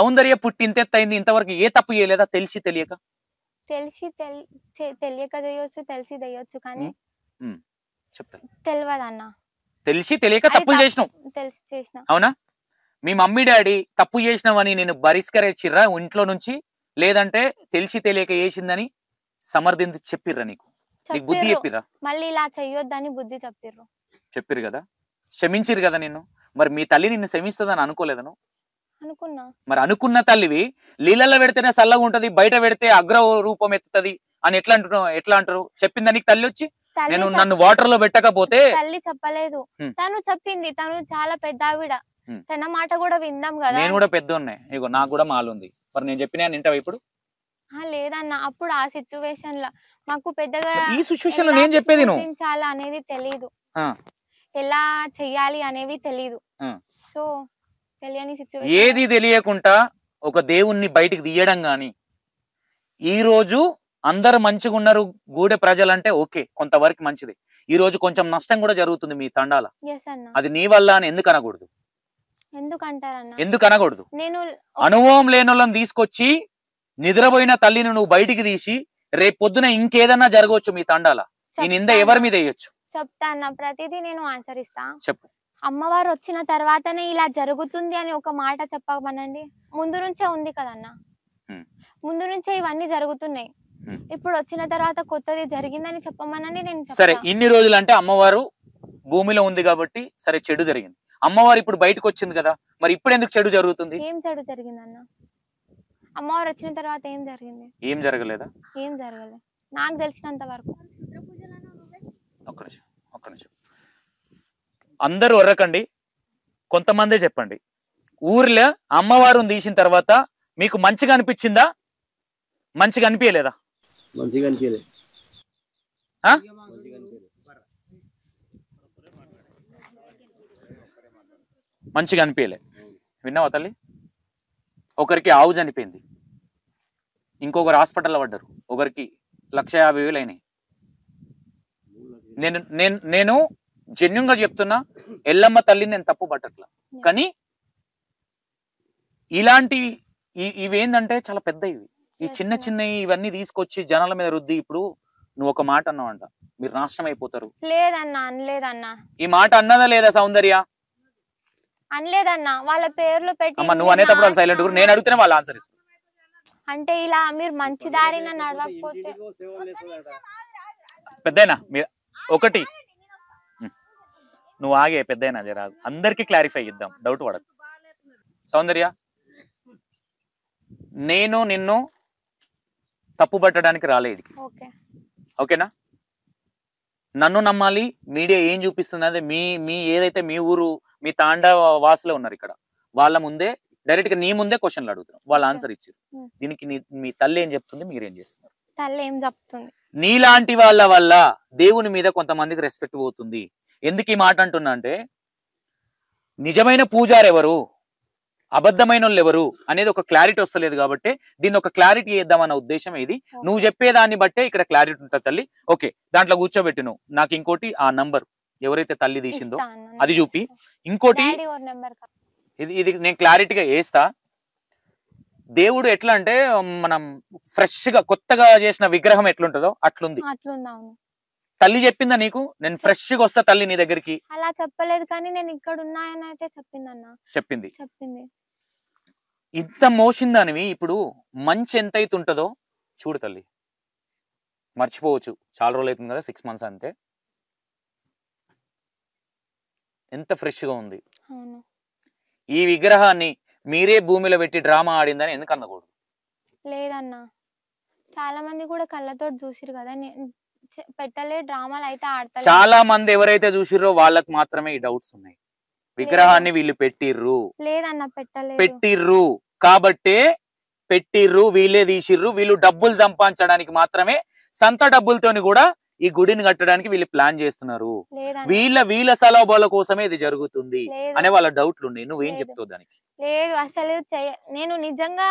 సౌందర్య పుట్టింతెత్తయింది, ఇంతవరకు ఏ తప్పు చేయలేదా తెలిసి తెలియక? తెలియక చేయొచ్చు, తెలిసి చేయొచ్చు, కానీ చెప్తాను. తెలియదన్న. తెలిసి తెలియక తప్పులు చేసినావు. తెలిసి చేసిన. అవునా? మీ మమ్మీ డాడీ తప్పు చేసినావని నేను బహిష్కరించిర్రా ఇంట్లో నుంచి, లేదంటే తెలిసి తెలియక చేసిందని సమర్థించి చెప్పిర్రా? నీకు బుద్ధి చెప్పిర్రా? మళ్ళీ ఇలా చెయ్యొద్దని బుద్ధి చెప్పిర్రు కదా, క్షమించిరు కదా నిన్ను. మరి మీ తల్లి నిన్ను క్షమిస్తుందని అనుకోలేదను? అనుకున్నా. మరి అనుకున్న తల్లివి నీళ్ళల్లో పెడితేనే చల్లగా ఉంటది, బయట పెడితే అగ్ర రూపం ఎత్తుతది అని ఎట్లా అంటారు? చెప్పిందా నీకు తల్లి వచ్చి? నేను నన్ను వాటర్ లో పెట్టకపోతే? తల్లి చెప్పలేదు, తను చెప్పింది. తను చాలా పెద్ద ఆవిడ, తన మాట కూడా విందాం కదా. నేను కూడా పెద్ద ఉన్నాయి, ఇగో నాకు కూడా మాలుంది. మరి నేను చెప్పినా వింటావా ఇప్పుడు? లేదన్న, అప్పుడు ఆ సిచ్యువేషన్ లో మాకు పెద్దగా ఈ సిచ్యువేషన్ లో నేను చెప్పేది అనేది తెలియదు, ఎలా చెయ్యాలి అనేవి తెలియదు. సో తెలియని సిచ్యువేషన్, ఏది తెలియకుండా ఒక దేవుణ్ణి బయటికి తీయడం గాని, ఈ రోజు అందరు మంచిగా ఉన్నారు గూడె ప్రజలంటే ఓకే, కొంతవరకు మంచిది. ఈ రోజు కొంచెం నష్టం కూడా జరుగుతుంది మీ తండాల. అది నీ వల్ల అని ఎందుకు అనకూడదు? ఎందుకు అనకూడదు? నేను అనుభవం లేని వాళ్ళని తీసుకొచ్చి నిద్రపోయిన తల్లిని నువ్వు బయటికి తీసి రేపు పొద్దున ఇంకేదన్నా జరగవచ్చు మీ తండాల. ఈ నింద ఎవరి మీద వేయొచ్చు? చెప్తా అన్న, ప్రతిదీ నేను ఆన్సర్ ఇస్తా. చెప్పు. అమ్మవారు వచ్చిన తర్వాతనే ఇలా జరుగుతుంది అని ఒక మాట చెప్పమనండి. ముందు నుంచే ఉంది కదన్న, ముందు నుంచే ఇవన్నీ జరుగుతున్నాయి. ఇప్పుడు వచ్చిన తర్వాత కొత్తది జరిగిందని చెప్పమనండి. నేను సరే, ఇన్ని రోజులు అంటే అమ్మవారు భూమిలో ఉంది కాబట్టి సరే చెడు జరిగింది. అమ్మవారు ఇప్పుడు బయటకు వచ్చింది కదా, మరి ఇప్పుడు ఎందుకు చెడు జరుగుతుంది? ఏం చెడు జరిగింది అన్న? అమ్మవారు వచ్చిన తర్వాత ఏం జరిగింది? ఏం జరగలేదా? ఏం జరగలేదు నాకు తెలిసినంత వరకు. ఒక్క నిమిషం అందరూ ఒర్రకండి, కొంతమందే చెప్పండి. ఊర్లో అమ్మవారిని తీసిన తర్వాత మీకు మంచిగా అనిపించిందా? మంచిగా అనిపించలేదా? మంచిగా అనిపించలేదు. మంచిగా అనిపించలే. విన్నావా తల్లి? ఒకరికి ఆవు చనిపోయింది, ఇంకొకరు హాస్పిటల్లో పడ్డారు, ఒకరికి 1,50,000 అయినాయి. నేను జెన్యూన్ గా చెప్తున్నా, ఎల్లమ్మ తల్లిని నేను తప్పు పట్టట్లా. కానీ ఇలాంటివి ఇవేందంటే చాలా పెద్ద ఈ చిన్న చిన్నవి ఇవన్నీ తీసుకొచ్చి జనాల మీద రుద్ది, ఇప్పుడు నువ్వు ఒక మాట అన్నావంట, మీరు నాశనం అయిపోతారు. లేదన్నా, అనలేదన్నా. ఈ మాట అన్నదా లేదా సౌందర్య? అనలేదన్నా. వాళ్ళ పేర్లు పెట్టి నువ్వు అనేటప్పుడు వాళ్ళు సైలెంట్ కూడా, నేను అడిగితేనే వాళ్ళు ఆన్సర్ ఇస్తారు. అంటే ఇలా మీరు మంచి దారిన నడవకపోతే పెద్దయినా మీరు ఒకటి నువ్వు ఆగే పెద్దయినా జరా అందరికి క్లారిఫై ఇద్దాం, డౌట్ పడదు. సౌందర్య, నేను నిన్ను తప్పు పట్టడానికి రాలేదు, ఓకేనా? నన్ను నమ్మాలి. మీడియా ఏం చూపిస్తుంది అదే మీ ఏదైతే మీ ఊరు మీ తాండా వాసులే ఉన్నారు ఇక్కడ, వాళ్ళ ముందే డైరెక్ట్ గా నీ ముందే క్వశ్చన్లు అడుగుతున్నాం, వాళ్ళు ఆన్సర్ ఇచ్చారు. దీనికి మీ తల్లి ఏం చెప్తుంది, మీరేం చేస్తున్నారు? తల్లి ఏం చెప్తుంది? నీలాంటి వాళ్ళ వల్ల దేవుని మీద కొంతమందికి రెస్పెక్ట్ పోతుంది. ఎందుకు ఈ మాట అంటున్నా అంటే, నిజమైన పూజారు ఎవరు, అబద్ధమైన వాళ్ళు ఎవరు అనేది ఒక క్లారిటీ వస్తలేదు కాబట్టి దీన్ని ఒక క్లారిటీ ఇద్దామన్న ఉద్దేశం ఇది. నువ్వు చెప్పేదాన్ని బట్టే ఇక్కడ క్లారిటీ ఉంటుంది తల్లి. ఓకే, దాంట్లో కూర్చోబెట్టి నువ్వు నాకు ఇంకోటి ఆ నంబర్ ఎవరైతే తల్లి తీసిందో అది చూపి, ఇంకోటి ఇది నేను క్లారిటీగా వేస్తా. దేవుడు ఎట్లా అంటే, మనం ఫ్రెష్ గా కొత్తగా చేసిన విగ్రహం ఎట్లుంటుందో అట్లుంది. తల్లి చెప్పిందా నీకు నేను ఫ్రెష్ గా వస్తా తల్లి నీ దగ్గరికి? అలా చెప్పలేదు, కానీ నేను ఇక్కడ ఉన్నాయని అయితే చెప్పిందన్న. చెప్పింది. ఇంత మోసిందానివి ఇప్పుడు మంచి ఎంత అయితే ఉంటుందో చూడు తల్లి, మర్చిపోవచ్చు, చాలా రోజులు అవుతుంది కదా, 6 months అంతే. ఎంత ఫ్రెష్ గా ఉంది. ఈ విగ్రహాన్ని మీరే భూమిలో పెట్టి డ్రామా ఆడిందని ఎందుకు అనకూడదు? లేదన్నా, చాలా మంది కూడా కళ్ళతో చూసిరు కదా, పెట్టలే డ్రామాలు అయితే ఆడతారు. చాలా మంది ఎవరైతే చూసిర్రో వాళ్ళకి మాత్రమే ఈ డౌట్స్ ఉన్నాయి. విగ్రహాన్ని వీళ్ళు పెట్టిర్రు. లేదన్నా, పెట్టలేదు. పెట్టిర్రు కాబట్టే పెట్టిర్రు, వీళ్ళే తీసిర్రు. వీళ్ళు డబ్బులు సంపాదించడానికి మాత్రమే, సంత డబ్బులతోని కూడా ఈ గుడిని కట్టడానికి వీళ్ళు ప్లాన్ చేస్తున్నారు. వీళ్ళ సలాబాల కోసమే ఇది జరుగుతుంది అనే వాళ్ళ డౌట్లు ఉన్నాయి. నువ్వేం చెప్తావు దానికి? లేదు, అసలు నేను నిజంగా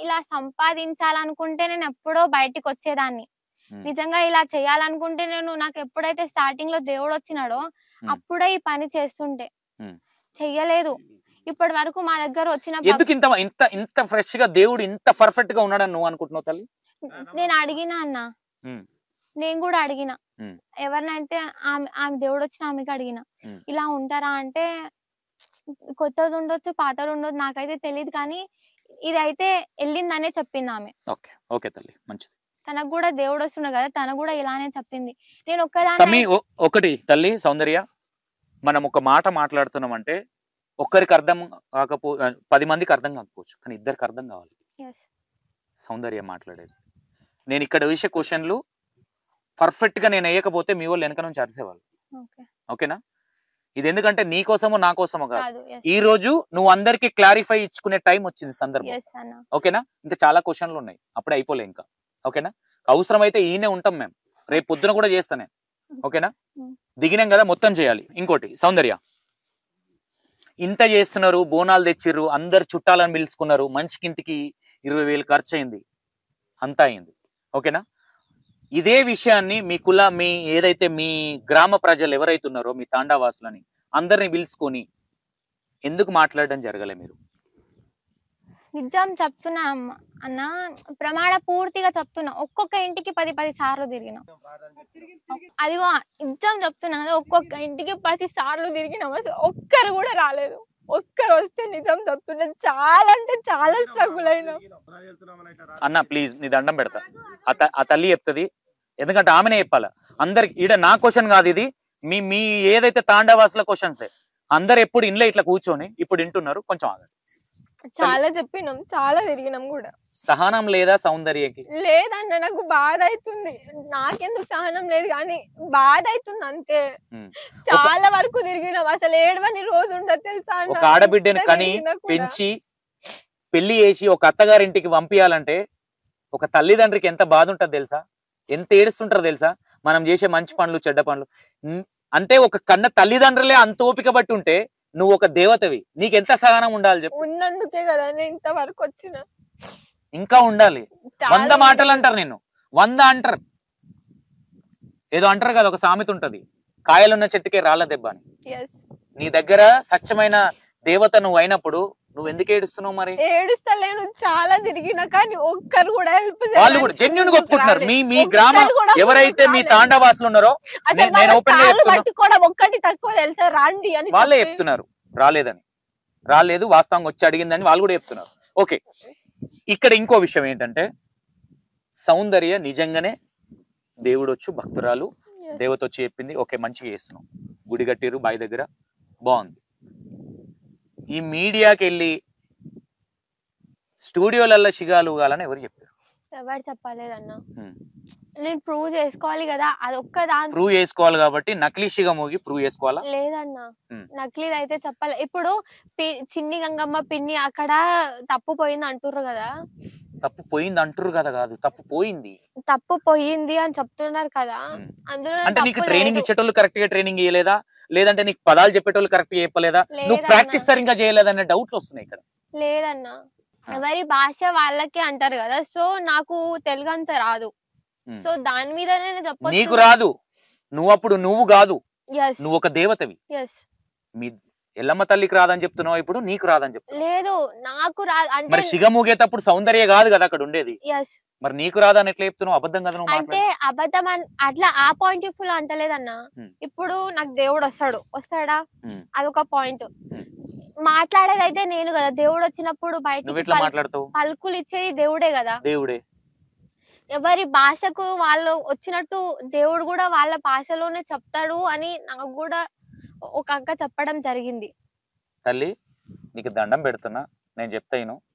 ఇలా సంపాదించాలనుకుంటే నేను ఎప్పుడో బయటికి వచ్చేదాన్ని. నిజంగా ఇలా చేయాలనుకుంటే నాకు ఎప్పుడైతే స్టార్టింగ్ లో దేవుడు వచ్చినాడో అప్పుడే ఈ పని చేస్తుంటే, చెయ్యలేదు. ఇప్పటి వరకు మా దగ్గర వచ్చిన ఎందుకు ఇంత ఇంత ఇంత ఫ్రెష్ గా దేవుడు ఇంత పర్ఫెక్ట్ గా ఉన్నాడని నువ్వు అనుకుంటున్నావు తల్లి? నేను అడిగినా అన్న, ఉమ్, నేను కూడా అడిగిన ఉమ్, ఎవరినైతే ఆమె ఆమె దేవుడు వచ్చిన ఆమెకి అడిగిన ఉమ్. ఇలా ఉంటారా అంటే కొత్తది ఉండొచ్చు పాతది ఉండొచ్చు నాకైతే తెలియదు కానీ ఇదైతే వెళ్ళిందనే చెప్పింది ఆమె. ఓకే ఓకే తల్లి, మంచిది. తనకు కూడా దేవుడు వస్తున్నాడు కదా, తను కూడా ఇలానే చెప్పింది. నేను తమ్మి ఒక్కదాన్ని ఒకటి తల్లి సౌందర్య, మనం ఒక మాట మాట్లాడుతున్నాం అంటే ఒక్కరికి అర్థం కాకపో 10 మందికి అర్థం కాకపోవచ్చు, కానీ ఇద్దరికి అర్థం కావాలి. yes సౌందర్య మాట్లాడేది. నేను ఇక్కడ వేసే క్వశ్చన్లు పర్ఫెక్ట్ గా నేను వేయకపోతే మీ వాళ్ళు వెనక నుంచి అరిసేవాళ్ళు. okay ఓకేనా? ఇది ఎందుకంటే నీ కోసమో నా కోసమో కాదు, కాదు yes ఈ రోజు నువ్వు అందరికి క్లారిఫై ఇచ్చుకునే టైం వచ్చింది సందర్భం. yes అన్న ఓకేనా? ఇంకా చాలా క్వశ్చన్లు ఉన్నాయి, అప్పుడే అయిపోలే ఇంకా. ఓకేనా? అవసరమైతే ఈయనే ఉంటాం మేము, రేపు పొద్దున కూడా చేస్తానే. ఓకేనా? దిగినాం కదా, మొత్తం చేయాలి. ఇంకోటి సౌందర్య, ఇంత చేస్తున్నారు, బోనాలు తెచ్చిర్రు, అందరు చుట్టాలను పిలుచుకున్నారు, మనిషికి ఇంటికి 20,000 ఖర్చు అయింది, అంతా అయింది. ఓకేనా? ఇదే విషయాన్ని మీ ఏదైతే మీ గ్రామ ప్రజలు ఎవరైతే ఉన్నారో మీ తాండావాసులని అందరిని పిలుచుకొని ఎందుకు మాట్లాడడం జరగలే మీరు? నిజం చెప్తున్నా అన్న, ప్రమాణ పూర్తిగా చెప్తున్నా. ఒక్కొక్క ఇంటికి 10 సార్లు తిరిగినాం. అదిగో నిజం చెప్తున్నా కదా, ఒక్కొక్క ఇంటికి 10 సార్లు తిరిగినాం. అసలు ఒక్కరు కూడా రాలేదు. ఒక్కరు వస్తే నిజం చెప్తున్నా చాలా అంటే చాలా స్ట్రగుల్ అయినా. అన్న ప్లీజ్ నీ దండం పెడతా, ఆ తల్లి చెప్తుంది, ఎందుకంటే ఆమెనే చెప్పాల అందరికి. ఈడ నా క్వశ్చన్ కాదు ఇది, మీ ఏదైతే తాండావాసుల క్వశ్చన్సే. అందరు ఎప్పుడు ఇంట్లో ఇట్లా కూర్చొని ఇప్పుడు వింటున్నారు, కొంచెం ఆగండి. చాలా చెప్పినాం, చాలా తిరిగినాం కూడా. సహనం లేదా సౌందర్యకి? లేదన్న, నాకు బాధ అవుతుంది. నాకెందుకు సహనం లేదు కానీ బాధ అవుతుంది అంతే. చాలా వరకు తిరిగినాం, అసలు ఏడవని రోజు ఉండదు తెలుసా. ఒక ఆడబిడ్డని కని పెంచి పెళ్లి చేసి ఒక అత్తగారింటికి పంపించాలంటే ఒక తల్లిదండ్రికి ఎంత బాధ ఉంటది తెలుసా, ఎంత ఏడుస్తుంటారో తెలుసా. మనం చేసే మంచి పనులు చెడ్డ పనులు అంటే ఒక కన్న తల్లిదండ్రులే అంత ఓపిక బట్టి ఉంటే నువ్వు ఒక దేవతవి, నీకెంత సహనం ఉండాలి చెప్పు. ఉన్నందుకే కదా నేను ఇంతవరకు వచ్చిన. ఇంకా ఉండాలి. 100 మాటలు అంటారు, నేను 100 అంటారు. ఏదో అంటారు కదా, ఒక సామెత ఉంటది, కాయలున్న చెట్టుకే రాళ్ళ దెబ్బ అని. నీ దగ్గర స్వచ్ఛమైన దేవత నువ్వు అయినప్పుడు నువ్వు ఎందుకు ఏడుస్తున్నావు? మరి ఏడుస్తలేను, చాలా తిరిగినా కానీ ఒక్కరు కూడా హెల్ప్. వాళ్ళు కూడా జెన్యూన్ గా ఒప్పుకుంటున్నారు. మీ గ్రామం ఎవరైతే మీ తాండావాసులు ఉన్నారో, నేను ఓపెన్ గా చెప్తున్నా, ఒక్కటి తక్కువ తెలుసా రాండి అని వాళ్ళే చెప్తున్నారు. రాలేదు వాస్తవంగా వచ్చి అడిగిందని వాళ్ళు కూడా చెప్తున్నారు. ఓకే, ఇక్కడ ఇంకో విషయం ఏంటంటే, సౌందర్య నిజంగానే దేవుడు వచ్చి భక్తురాలు, దేవత వచ్చి చెప్పింది, ఓకే మంచిగా చేస్తున్నాం, గుడి కట్టిరు బావి దగ్గర, బాగుంది. ఈ మీడియాకి వెళ్ళి స్టూడియోలలో షిగాలు కాలని ఎవరు చెప్పారు? ఎవరు చెప్పలేదన్న, నేను ప్రూవ్ చేసుకోవాలి కదా, అది ఒక్క దాని ప్రూవ్ చేసుకోవాలి కాబట్టి నకిలీ షిగా మోగి ప్రూవ్ చేసుకోవాలా? లేదన్న, నకిలీది అయితే చెప్పాలి. ఇప్పుడు చిన్ని గంగమ్మ పిన్ని అక్కడ తప్పు పోయింది అంటుర్రు కదా. తప్పు పోయింది అంటుర్రు కదా, కాదు తప్పు పోయింది అని చెప్తున్నారు కదా. అందులో అంటే నీకు ట్రైనింగ్ ఇచ్చేటోళ్ళు కరెక్ట్ గా ట్రైనింగ్ ఇవ్వలేదా, లేదంటే నీకు పదాలు చెప్పేటోళ్ళు కరెక్ట్ గా చెప్పలేదా, నువ్వు ప్రాక్టీస్ సరిగ్గా చేయలేదనే డౌట్లు వస్తున్నాయి ఇక్కడ. లేదన్న, ఎవరి భాష వాళ్ళకి అంటారు కదా, సో నాకు తెలుగు అంత రాదు, సో దాని మీదనే చెప్పొచ్చు. నీకు రాదు, నువ్వు కాదు, నువ్వు ఒక దేవతవి. మీ ఎల్లమ్మ తల్లికి రాదని చెప్తున్నావు, ఇప్పుడు నీకు రాదని చెప్తున్నావు. లేదు నాకు రాదు అంటే, మరి షిగ మూగేటప్పుడు సౌందర్య కాదు కదా అక్కడ ఉండేది, మరి నీకు రాదని ఎట్లా చెప్తున్నావు? అబద్ధం కదా నువ్వు అంటే. అబద్ధం అట్లా ఆ పాయింట్ ఆఫ్ వ్యూ అంటలేదన్న. ఇప్పుడు నాకు దేవుడు వస్తాడా, అదొక పాయింట్. మాట్లాడేది అయితే నేను కదా, దేవుడు వచ్చినప్పుడు బయట మాట్లాడుతావు, పలుకులు ఇచ్చేది దేవుడే కదా. దేవుడే ఎవరి భాషకు వాళ్ళు వచ్చినట్టు దేవుడు కూడా వాళ్ళ భాషలోనే చెప్తాడు అని నాకు కూడా ఒక అక్క చెప్పడం జరిగింది. తల్లి నీకు దండం పెడుతున్నా, నేను చెప్తాను,